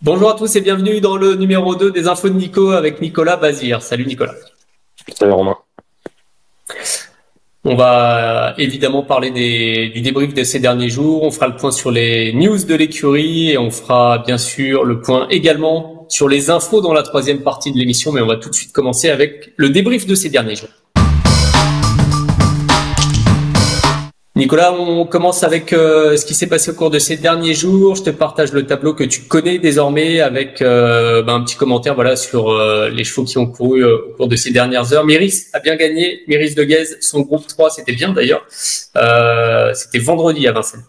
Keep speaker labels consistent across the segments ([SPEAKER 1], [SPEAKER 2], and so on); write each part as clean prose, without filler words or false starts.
[SPEAKER 1] Bonjour à tous et bienvenue dans le numéro 2 des infos de Nico avec Nicolas Bazir. Salut Nicolas.
[SPEAKER 2] Salut Romain.
[SPEAKER 1] On va évidemment parler du débrief de ces derniers jours. On fera le point sur les news de l'écurie et on fera bien sûr le point également sur les infos dans la troisième partie de l'émission. Mais on va tout de suite commencer avec le débrief de ces derniers jours. Nicolas, on commence avec ce qui s'est passé au cours de ces derniers jours. Je te partage le tableau que tu connais désormais avec un petit commentaire voilà sur les chevaux qui ont couru au cours de ces dernières heures. Méris a bien gagné. Méris de Guèze, son groupe 3, c'était bien d'ailleurs. C'était vendredi à Vincennes.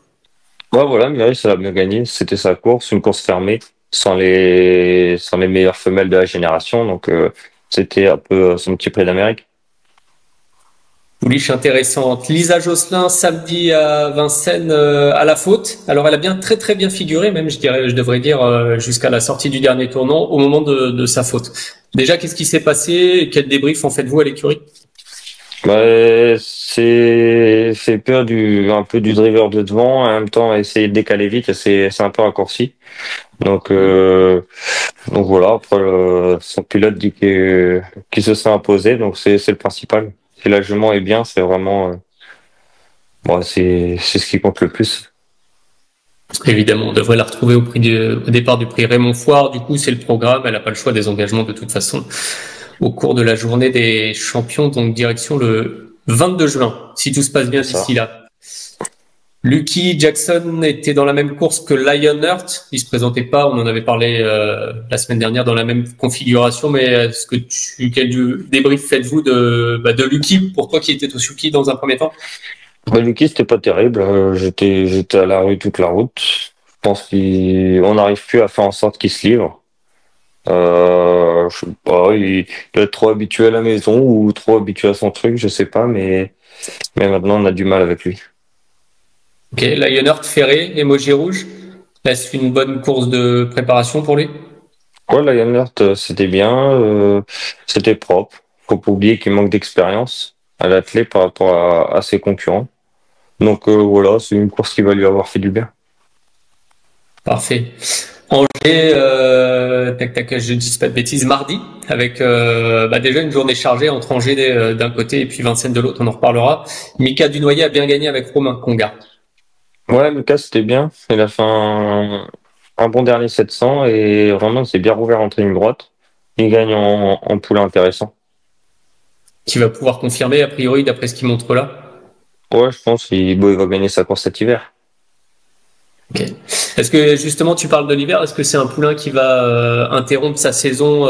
[SPEAKER 2] Ouais, voilà, Mireille, ça a bien gagné. C'était sa course, une course fermée, sans les meilleures femelles de la génération. Donc, c'était un peu son petit prix d'Amérique.
[SPEAKER 1] Pouliche intéressante. Lisa Josselin, samedi à Vincennes, à la faute. Alors, elle a bien très très bien figuré, même je devrais dire, jusqu'à la sortie du dernier tournant, au moment de sa faute. Déjà, qu'est-ce qui s'est passé? Quel débrief en faites-vous à l'écurie?
[SPEAKER 2] C'est peur un peu du driver de devant, en même temps, essayer de décaler vite, et c'est un peu raccourci. Donc, voilà, après, son pilote dit qu'il se serait imposé, donc c'est le principal. Si la jument est bien, c'est vraiment, c'est ce qui compte le plus.
[SPEAKER 1] Évidemment, on devrait la retrouver au départ du prix Raymond Foire. Du coup, c'est le programme. Elle n'a pas le choix des engagements de toute façon au cours de la journée des champions. Donc, direction le 22 juin, si tout se passe bien
[SPEAKER 2] C'est
[SPEAKER 1] d'ici
[SPEAKER 2] ça.
[SPEAKER 1] là. Lucky Jackson était dans la même course que Lionheart. Il se présentait pas. On en avait parlé la semaine dernière dans la même configuration. Mais est-ce que quel débrief faites-vous de Lucky pour toi qui étais au Suki dans un premier temps?
[SPEAKER 2] Bah, Lucky, c'était pas terrible. J'étais à la rue toute la route. Je pense qu'on n'arrive plus à faire en sorte qu'il se livre. Je sais pas, il doit être trop habitué à la maison ou trop habitué à son truc, je sais pas, mais maintenant on a du mal avec lui.
[SPEAKER 1] Ok, Lionheart ferré, emoji rouge. Est-ce une bonne course de préparation pour lui?
[SPEAKER 2] Ouais, la Yann c'était bien, c'était propre. Faut pas oublier qu'il manque d'expérience à l'athlète par rapport à ses concurrents. Donc voilà, c'est une course qui va lui avoir fait du bien.
[SPEAKER 1] Parfait. Angers, tac tac, je dis pas de bêtises, mardi, avec déjà une journée chargée entre Angers d'un côté et puis Vincennes de l'autre, on en reparlera. Mika Dunoyer a bien gagné avec Romain Conga.
[SPEAKER 2] Ouais, Lucas, c'était bien. Il a fait un bon dernier 700 et vraiment, il s'est bien rouvert entre ligne droite. Il gagne en poulet intéressant.
[SPEAKER 1] Qui va pouvoir confirmer, a priori, d'après ce qu'il montre là.
[SPEAKER 2] Ouais, je pense qu'il va gagner sa course cet hiver.
[SPEAKER 1] Ok. Est-ce que justement tu parles de l'hiver, est-ce que c'est un poulain qui va interrompre sa saison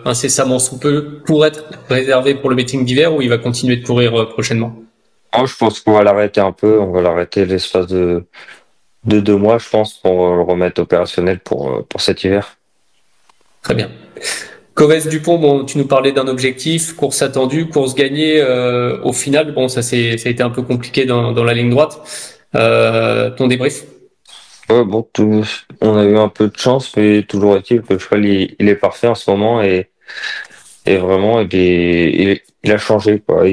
[SPEAKER 1] incessamment sous peu pour être réservé pour le meeting d'hiver ou il va continuer de courir prochainement?
[SPEAKER 2] Moi, je pense qu'on va l'arrêter un peu. On va l'arrêter l'espace de 2 mois, je pense, pour le remettre opérationnel pour cet hiver.
[SPEAKER 1] Très bien. Covès Dupont, bon, tu nous parlais d'un objectif, course attendue, course gagnée. Au final, bon, ça a été un peu compliqué dans la ligne droite. Ton débrief?
[SPEAKER 2] Ouais, bon, on a eu un peu de chance, mais toujours est-il que le cheval, il est parfait en ce moment et vraiment, il a changé, quoi.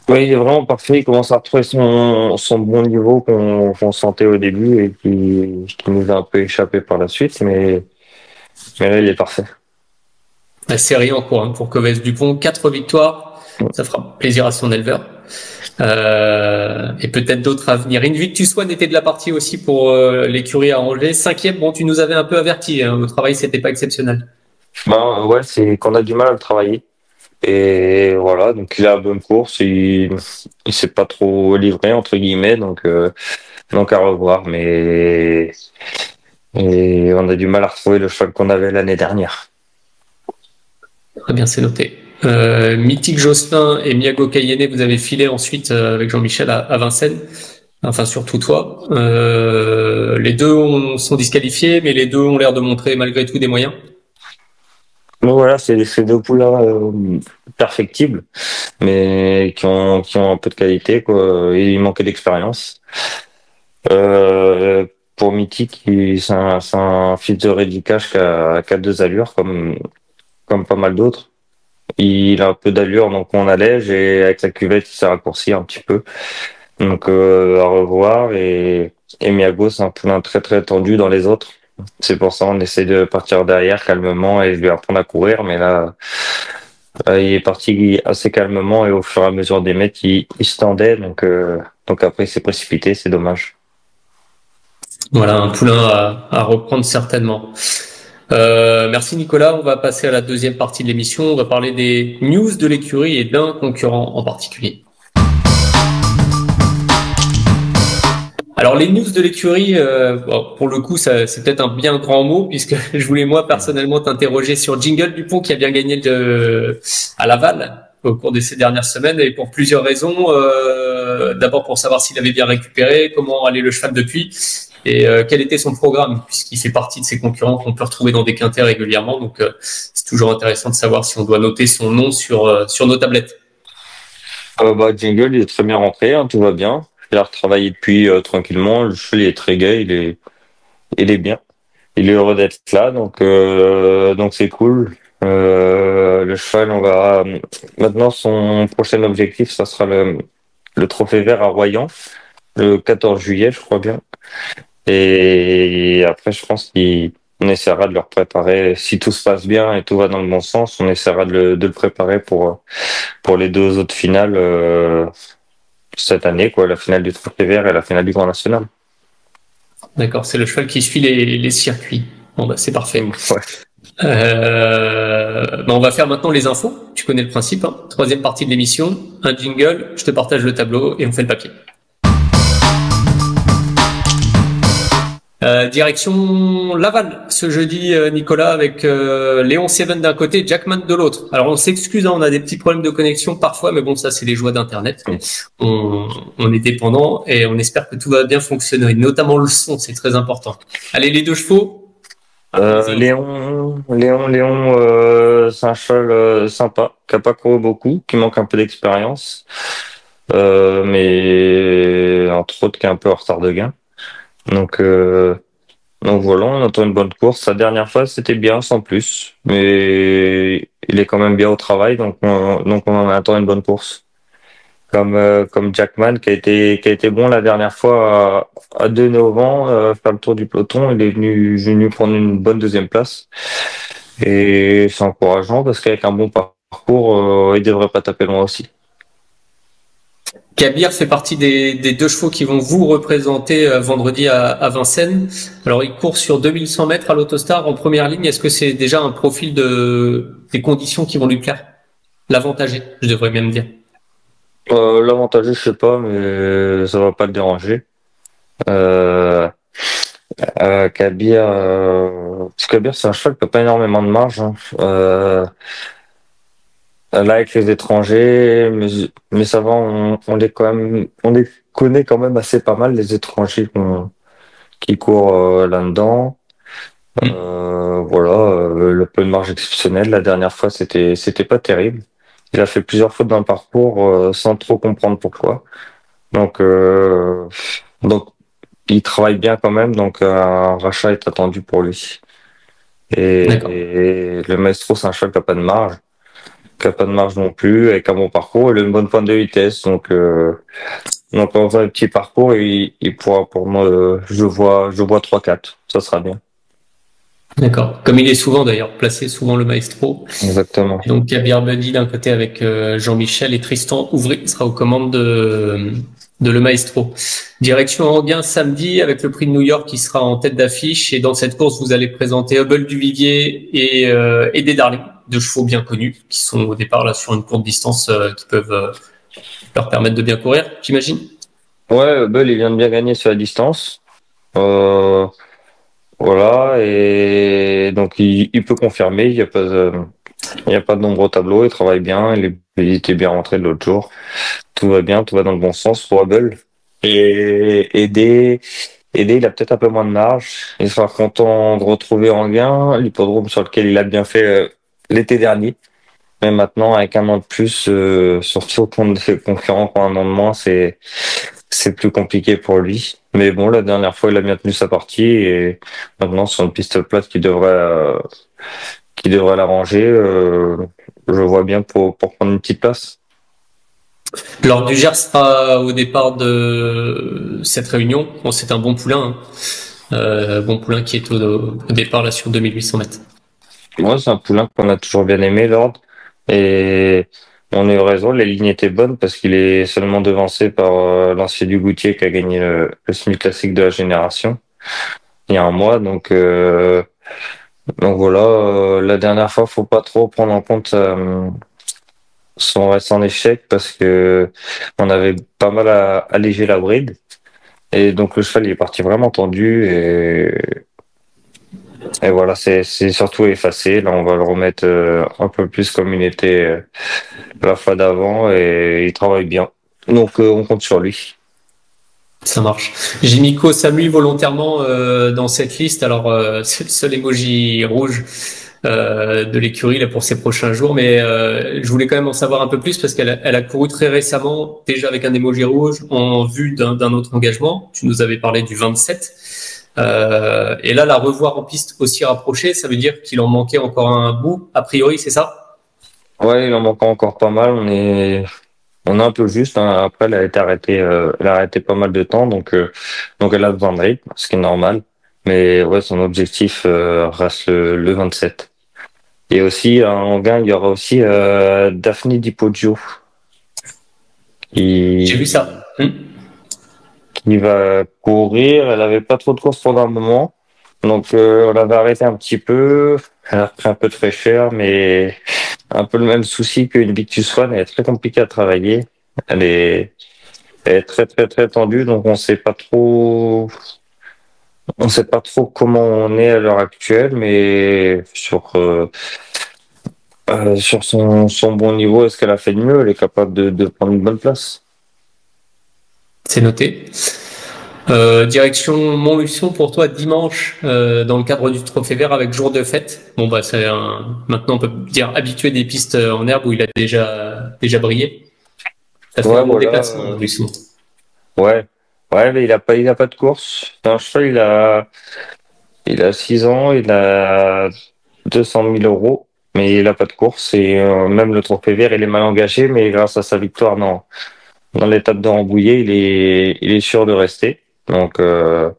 [SPEAKER 2] Ouais, il est vraiment parfait. Il commence à retrouver son bon niveau qu'on sentait au début et qui nous a un peu échappé par la suite, mais là, il est parfait.
[SPEAKER 1] La série en cours hein, pour Covès Dupont, 4 victoires. Ça fera plaisir à son éleveur. Et peut-être d'autres à venir. Invictus One était de la partie aussi pour l'écurie à Angers. Cinquième, bon, tu nous avais un peu averti. Hein, le travail, c'était pas exceptionnel.
[SPEAKER 2] Ben, ouais, c'est qu'on a du mal à le travailler. Et voilà, donc il a la bonne course, il s'est pas trop livré, entre guillemets, donc à revoir, et on a du mal à retrouver le cheval qu'on avait l'année dernière.
[SPEAKER 1] Très bien, c'est noté. Mythique Jocelyn et Miago Cayenne, vous avez filé ensuite avec Jean-Michel à Vincennes. Enfin, surtout toi. Les deux sont disqualifiés, mais les deux ont l'air de montrer malgré tout des moyens.
[SPEAKER 2] Donc voilà, c'est ces deux poules-là perfectibles, mais qui ont un peu de qualité, quoi. Et il manquait d'expérience. Pour Mythique, c'est un fils de Reddicache qui a 2 allures, comme pas mal d'autres. Il a un peu d'allure, donc on allège et avec sa cuvette, il s'est raccourci un petit peu. Donc à revoir et Miago, c'est un poulain très très tendu dans les autres. C'est pour ça on essaie de partir derrière calmement et lui apprendre à courir. Mais là, il est parti assez calmement et au fur et à mesure des mètres, il se tendait. Donc après, il s'est précipité. C'est dommage.
[SPEAKER 1] Voilà, un poulain à reprendre certainement. Merci Nicolas. On va passer à la deuxième partie de l'émission. On va parler des news de l'écurie et d'un concurrent en particulier. Alors les news de l'écurie, bon, pour le coup, ça, c'est peut-être un bien grand mot puisque je voulais moi personnellement t'interroger sur Jingle Dupont qui a bien gagné à Laval au cours de ces dernières semaines et pour plusieurs raisons. D'abord pour savoir s'il avait bien récupéré, comment allait le cheval depuis et quel était son programme puisqu'il fait partie de ces concurrents qu'on peut retrouver dans des quintets régulièrement. Donc c'est toujours intéressant de savoir si on doit noter son nom sur nos tablettes.
[SPEAKER 2] Jingle, il est très bien rentré, hein, tout va bien. Il a retravaillé depuis tranquillement. Le cheval il est très gai, il est bien. Il est heureux d'être là, donc c'est cool. Le cheval, on va maintenant son prochain objectif, ça sera le trophée vert à Royan, le 14 juillet, je crois bien. Et après, je pense qu'on essaiera de leur préparer, si tout se passe bien et tout va dans le bon sens, on essaiera de le préparer pour les deux autres finales cette année, quoi, la finale du trophée vert et la finale du Grand National.
[SPEAKER 1] D'accord, c'est le cheval qui suit les circuits. Bon bah c'est parfait.
[SPEAKER 2] Ouais.
[SPEAKER 1] On va faire maintenant les infos. Tu connais le principe. Hein. Troisième partie de l'émission. Un jingle. Je te partage le tableau et on fait le papier. Direction Laval ce jeudi, Nicolas, avec Léon Seven d'un côté et Jackman de l'autre. Alors on s'excuse, hein, on a des petits problèmes de connexion parfois, mais bon, ça c'est les joies d'Internet. On est dépendant et on espère que tout va bien fonctionner, notamment le son, c'est très important. Allez, les deux chevaux.
[SPEAKER 2] Léon, c'est un cheval sympa, qui a pas couru beaucoup, qui manque un peu d'expérience, mais entre autres qui est un peu en retard de gain. Donc, euh, donc voilà, on attend une bonne course. Sa dernière fois, c'était bien, sans plus, mais il est quand même bien au travail, donc on en attend une bonne course. Comme Jackman qui a été bon la dernière fois à 2 novembre, faire le tour du peloton, il est venu prendre une bonne deuxième place. Et c'est encourageant parce qu'avec un bon parcours, il devrait pas taper loin aussi.
[SPEAKER 1] Kabir fait partie des deux chevaux qui vont vous représenter vendredi à Vincennes. Alors, il court sur 2100 mètres à l'Autostar en première ligne. Est-ce que c'est déjà un profil des conditions qui vont lui plaire? L'avantagé, je devrais même dire.
[SPEAKER 2] L'avantage, je sais pas, mais ça va pas le déranger. Euh, Kabir, parce que Kabir, c'est un cheval qui a pas énormément de marge, hein. Là, avec les étrangers, mais ça va, on les on les connaît quand même assez pas mal, les étrangers qui courent là-dedans. Voilà, le peu de marge exceptionnelle. La dernière fois, c'était pas terrible. Il a fait plusieurs fautes dans le parcours sans trop comprendre pourquoi. Donc, euh, donc, il travaille bien quand même. Donc, un rachat est attendu pour lui.
[SPEAKER 1] D'accord.
[SPEAKER 2] Et le Maestro, c'est un cheval qui a pas de marge non plus, avec un bon parcours. Il a une bonne pointe de vitesse. Donc en faisant un petit parcours, il pourra pour moi, je vois 3-4. Ça sera bien.
[SPEAKER 1] D'accord. Comme il est souvent d'ailleurs, placé souvent le maestro.
[SPEAKER 2] Exactement.
[SPEAKER 1] Et donc Kabir Buddy d'un côté avec Jean-Michel et Tristan Ouvry sera aux commandes de le maestro. Direction Anguin samedi avec le prix de New York qui sera en tête d'affiche. Et dans cette course, vous allez présenter Hubble du Vivier et des Darling, deux chevaux bien connus qui sont au départ là sur une courte distance qui peuvent leur permettre de bien courir, j'imagine.
[SPEAKER 2] Ouais, Bull, il vient de bien gagner sur la distance. Euh, voilà, et donc il peut confirmer, il y a pas de nombre au tableau, il travaille bien, il était bien rentré de l'autre jour. Tout va bien, tout va dans le bon sens pour Hubble. Et aider, il a peut-être un peu moins de marge. Il sera content de retrouver Anguin, l'hippodrome sur lequel il a bien fait l'été dernier. Mais maintenant, avec un an de plus, surtout contre ses concurrents qui ont un an de moins, c'est plus compliqué pour lui. Mais bon, la dernière fois, il a bien tenu sa partie et maintenant, sur une piste plate qui devrait l'arranger, je vois bien pour prendre une petite place.
[SPEAKER 1] Lors du Gers sera au départ de cette réunion. Bon, c'est un bon poulain. Hein. Bon poulain qui est au départ là sur 2800 mètres.
[SPEAKER 2] Moi, c'est un poulain qu'on a toujours bien aimé, Lord. Et on a eu raison, les lignes étaient bonnes parce qu'il est seulement devancé par l'ancien du Goutier qui a gagné le semi-classique de la génération il y a un mois. Donc voilà, la dernière fois, faut pas trop prendre en compte son reste en échec parce que on avait pas mal à alléger la bride. Et donc le cheval il est parti vraiment tendu et voilà, c'est surtout effacé. Là, on va le remettre un peu plus comme il était la fois d'avant et il travaille bien. Donc on compte sur lui.
[SPEAKER 1] Ça marche. J'ai mis Koh Samui volontairement dans cette liste. Alors c'est le seul emoji rouge de l'écurie là pour ces prochains jours, mais je voulais quand même en savoir un peu plus parce qu'elle a couru très récemment, déjà avec un emoji rouge, en vue d'un autre engagement. Tu nous avais parlé du 27. Et là, la revoir en piste aussi rapprochée, ça veut dire qu'il en manquait encore un bout, a priori, c'est ça?
[SPEAKER 2] Ouais, il en manque encore pas mal. On est un peu juste, hein. Après, elle a arrêté pas mal de temps, donc elle a besoin de rythme, ce qui est normal. Mais ouais, son objectif reste le 27. Et aussi, en gain, il y aura aussi Daphné Di Poggio
[SPEAKER 1] J'ai vu
[SPEAKER 2] qui,
[SPEAKER 1] ça.
[SPEAKER 2] qui va courir. Elle avait pas trop de courses pendant un moment, donc on l'avait arrêté un petit peu. Elle a repris un peu de fraîcheur, mais un peu le même souci qu'une Victus One. Elle est très compliquée à travailler. Elle est Elle est très très très tendue, donc on sait pas trop comment on est à l'heure actuelle, mais sur son bon niveau, est-ce qu'elle a fait de mieux? Elle est capable de prendre une bonne place.
[SPEAKER 1] C'est noté. Direction Montluçon pour toi dimanche dans le cadre du Trophée Vert avec jour de fête. Bon bah maintenant on peut dire habitué des pistes en herbe où il a déjà brillé. Ça fait
[SPEAKER 2] Ouais,
[SPEAKER 1] un bon
[SPEAKER 2] voilà.
[SPEAKER 1] déplacement Montluçon.
[SPEAKER 2] Ouais, ouais, mais il a pas de course. C'est un cheval, il a 6 ans, il a 200 000 euros, mais il a pas de course et même le Trophée Vert, il est mal engagé, mais grâce à sa victoire dans l'étape de Rambouillet, il est sûr de rester. Donc, on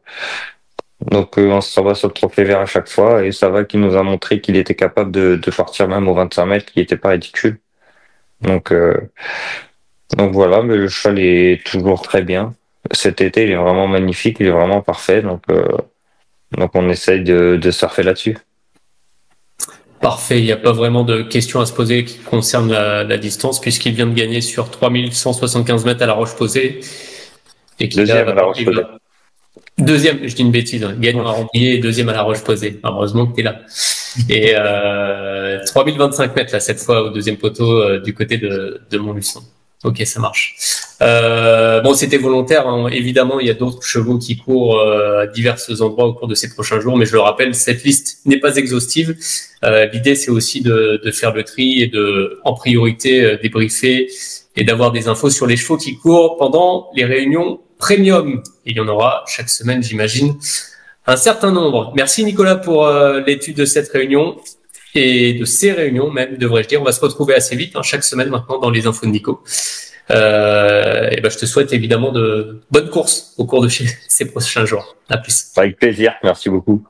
[SPEAKER 2] se revoit sur le trophée vert à chaque fois et ça va qui nous a montré qu'il était capable de partir même aux 25 mètres, qui était pas ridicule. Donc, euh, donc voilà, mais le cheval est toujours très bien. Cet été, il est vraiment magnifique, il est vraiment parfait. Donc on essaye de surfer là-dessus.
[SPEAKER 1] Parfait, il n'y a pas vraiment de questions à se poser qui concernent la distance puisqu'il vient de gagner sur 3175 mètres à la Roche-Posay et qu'il
[SPEAKER 2] Deuxième à La
[SPEAKER 1] il
[SPEAKER 2] Roche-Posay.
[SPEAKER 1] va deuxième, je dis une bêtise, hein, gagnant à Rambouillet et deuxième à la Roche-Posay. Heureusement que tu es là. Et 3025 mètres là cette fois au deuxième poteau du côté de Montluçon. Ok, ça marche. Bon, c'était volontaire. Hein. Évidemment, il y a d'autres chevaux qui courent à divers endroits au cours de ces prochains jours, mais je le rappelle, cette liste n'est pas exhaustive. L'idée, c'est aussi de faire le tri et en priorité, débriefer et d'avoir des infos sur les chevaux qui courent pendant les réunions premium. Il y en aura chaque semaine, j'imagine, un certain nombre. Merci Nicolas pour l'étude de cette réunion et de ces réunions même, devrais-je dire. On va se retrouver assez vite, hein, chaque semaine maintenant dans les infos de Nico. Et ben, je te souhaite évidemment de bonnes courses au cours de ces prochains jours. À plus.
[SPEAKER 2] Avec plaisir, merci beaucoup.